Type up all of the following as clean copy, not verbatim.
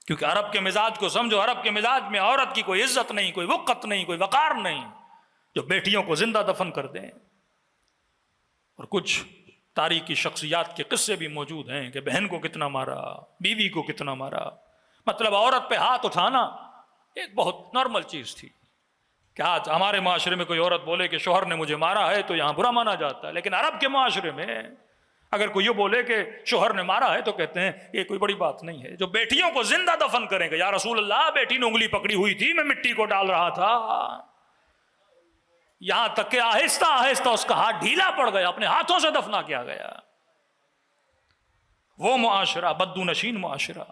کیونکہ عرب کے مزاج کو سمجھو، عرب کے مزاج میں عورت کی کوئی عزت نہیں، کوئی وقت نہیں، کوئی وقار نہیں، جو بیٹیوں کو زندہ دفن کر دیں۔ اور کچھ تاریخی شخصیات کے قصے بھی موجود ہیں کہ بہن کو کتنا مارا، بیوی کو کتنا مارا۔ مطلب عورت پہ ہاتھ اٹھانا ایک بہت نارمل چیز تھی کہ آج ہمارے معاشرے میں کوئی عورت بولے کہ شوہر نے مجھے مارا ہے تو یہاں برا مانا جاتا ہے، لیکن عرب کے معاشرے میں اگر کوئی یہ بولے کہ شوہر نے مارا ہے تو کہتے ہیں یہ کوئی بڑی بات نہیں ہے۔ جو بیٹیوں کو زندہ دفن کریں گے، یا رسول اللہ بیٹی نے انگلی پکڑی ہوئی تھی، میں مٹی کو ڈال رہا تھا، یہاں تک کہ آہستہ آہستہ اس کا ہاتھ ڈھیلا پڑ گیا، اپنے ہاتھوں سے دفنا کیا گیا۔ وہ معاشرہ بدو نشین معاشرہ۔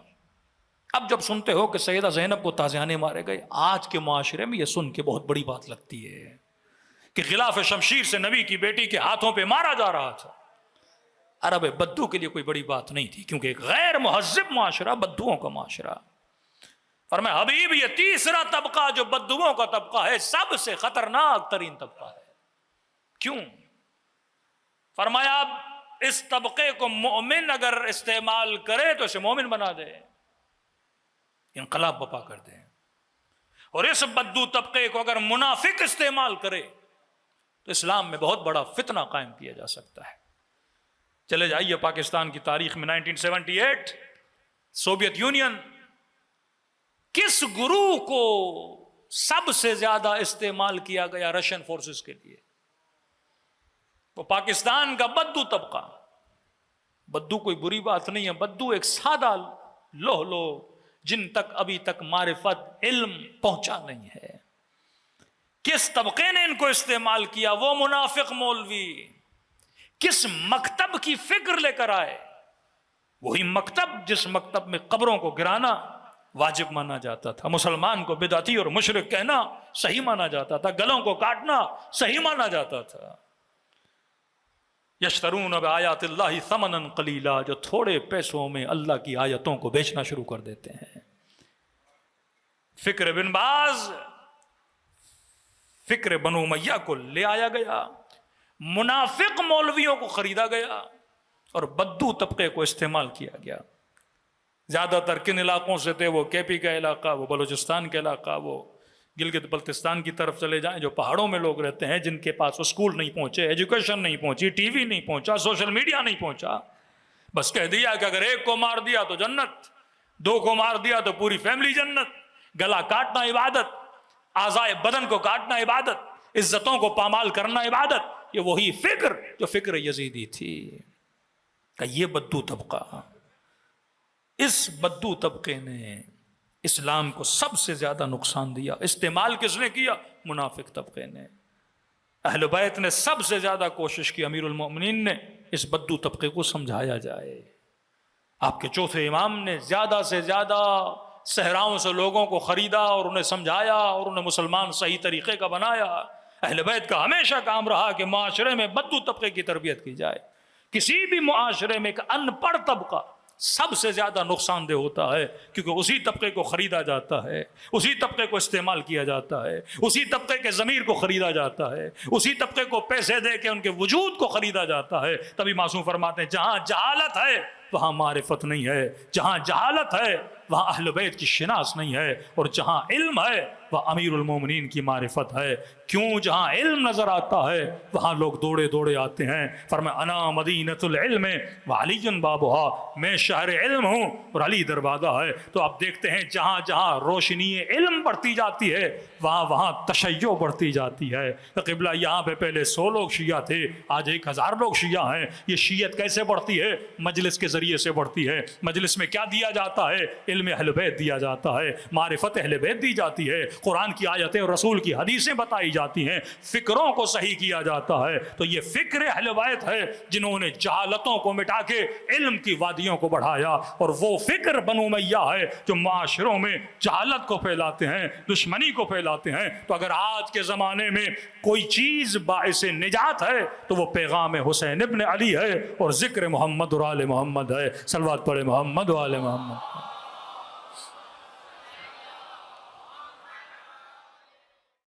اب جب سنتے ہو کہ سیدہ زینب کو تازیانے مارے گئے، آج کے معاشرے میں یہ سن کے بہت بڑی بات لگتی ہے کہ غلاف شمشیر سے نبی کی بیٹی کے ہاتھوں پہ مارا جا رہا تھا۔ عرب بدو کے لیے کوئی بڑی بات نہیں تھی، کیونکہ ایک غیر مہذب معاشرہ، بدوؤں کا معاشرہ۔ فرمایا حبیب یہ تیسرا طبقہ جو بدوؤں کا طبقہ ہے، سب سے خطرناک ترین طبقہ ہے۔ کیوں؟ فرمایا اب اس طبقے کو مومن اگر استعمال کرے تو اسے مومن بنا دے، انقلاب بپا کر دے، اور اس بدو طبقے کو اگر منافق استعمال کرے تو اسلام میں بہت بڑا فتنہ قائم کیا جا سکتا ہے۔ چلے جائیے پاکستان کی تاریخ میں 1978 سوویت یونین کس گروہ کو سب سے زیادہ استعمال کیا گیا رشین فورسز کے لیے؟ وہ پاکستان کا بدو طبقہ۔ بدو کوئی بری بات نہیں ہے، بدو ایک سادہ لوہ لو جن تک ابھی تک معرفت علم پہنچا نہیں ہے۔ کس طبقے نے ان کو استعمال کیا؟ وہ منافق مولوی کس مکتب کی فکر لے کر آئے؟ وہی مکتب جس مکتب میں قبروں کو گرانا واجب مانا جاتا تھا، مسلمان کو بدعتی اور مشرک کہنا صحیح مانا جاتا تھا، گلوں کو کاٹنا صحیح مانا جاتا تھا۔ یشترون بآیات اللہ ثمنا قلیلا، جو تھوڑے پیسوں میں اللہ کی آیتوں کو بیچنا شروع کر دیتے ہیں۔ فکر بن باز، فکر بنو امیہ کو لے آیا گیا، منافق مولویوں کو خریدا گیا اور بدو طبقے کو استعمال کیا گیا۔ زیادہ تر کن علاقوں سے تھے؟ وہ کے پی کا علاقہ، وہ بلوچستان کا علاقہ، وہ گلگت بلتستان کی طرف چلے جائیں، جو پہاڑوں میں لوگ رہتے ہیں، جن کے پاس اسکول نہیں پہنچے، ایجوکیشن نہیں پہنچی، ٹی وی نہیں پہنچا، سوشل میڈیا نہیں پہنچا، بس کہہ دیا کہ اگر ایک کو مار دیا تو جنت، دو کو مار دیا تو پوری فیملی جنت۔ گلا کاٹنا عبادت، اعضائے بدن کو کاٹنا عبادت، عزتوں کو پامال کرنا عبادت۔ یہ وہی فکر جو فکر یزیدی تھی کہ یہ بدو طبقہ، اس بدو طبقے نے اسلام کو سب سے زیادہ نقصان دیا۔ استعمال کس نے کیا؟ منافق طبقے نے۔ اہل بیت نے سب سے زیادہ کوشش کی، امیر المومنین نے، اس بدو طبقے کو سمجھایا جائے۔ آپ کے چوتھے امام نے زیادہ سے زیادہ صحراؤں سے لوگوں کو خریدا اور انہیں سمجھایا اور انہیں مسلمان صحیح طریقے کا بنایا۔ اہل بیت کا ہمیشہ کام رہا کہ معاشرے میں بدو طبقے کی تربیت کی جائے۔ کسی بھی معاشرے میں ایک ان پڑھ طبقہ سب سے زیادہ نقصان دہ ہوتا ہے، کیونکہ اسی طبقے کو خریدا جاتا ہے، اسی طبقے کو استعمال کیا جاتا ہے، اسی طبقے کے ضمیر کو خریدا جاتا ہے، اسی طبقے کو پیسے دے کے ان کے وجود کو خریدا جاتا ہے۔ تبھی معصوم فرماتے ہیں جہاں جہالت ہے وہاں معرفت نہیں ہے، جہاں جہالت ہے وہاں اہل بیت کی شناس نہیں ہے، اور جہاں علم ہے وہاں امیر المومنین کی معرفت ہے۔ کیوں؟ جہاں علم نظر آتا ہے وہاں لوگ دوڑے دوڑے آتے ہیں۔ فرمایا انا مدینۃ العلم وعلی بابھا، میں شہر علم ہوں اور علی دروازہ ہے۔ تو آپ دیکھتے ہیں جہاں جہاں روشنی علم بڑھتی جاتی ہے وہاں وہاں تشیع بڑھتی جاتی ہے۔ تو قبلہ یہاں پہ پہلے 100 لوگ شیعہ تھے، آج 1000 لوگ شیعہ ہیں۔ یہ شیعت کیسے بڑھتی ہے؟ مجلس کے ذریعے سے بڑھتی ہے۔ مجلس میں کیا دیا جاتا ہے؟ علم اہل بیت دیا جاتا ہے، معرفت اہل بیت دی جاتی ہے، قرآن کی آیتیں اور رسول کی حدیثیں بتائی جاتی ہیں، فکروں کو صحیح کیا جاتا ہے۔ تو یہ فکر اہل بیت ہے جنہوں نے جہالتوں کو مٹا کے علم کی وادیوں کو بڑھایا، اور وہ فکر بنو امیہ ہے جو معاشروں میں جہالت کو پھیلاتے ہیں، دشمنی کو پھیلاتے ہیں۔ تو اگر آج کے زمانے میں کوئی چیز باعث نجات ہے تو وہ پیغام حسین ابن علی ہے اور ذکر محمد اور آل محمد ہے۔ صلوات پڑھے محمد و آل محمد۔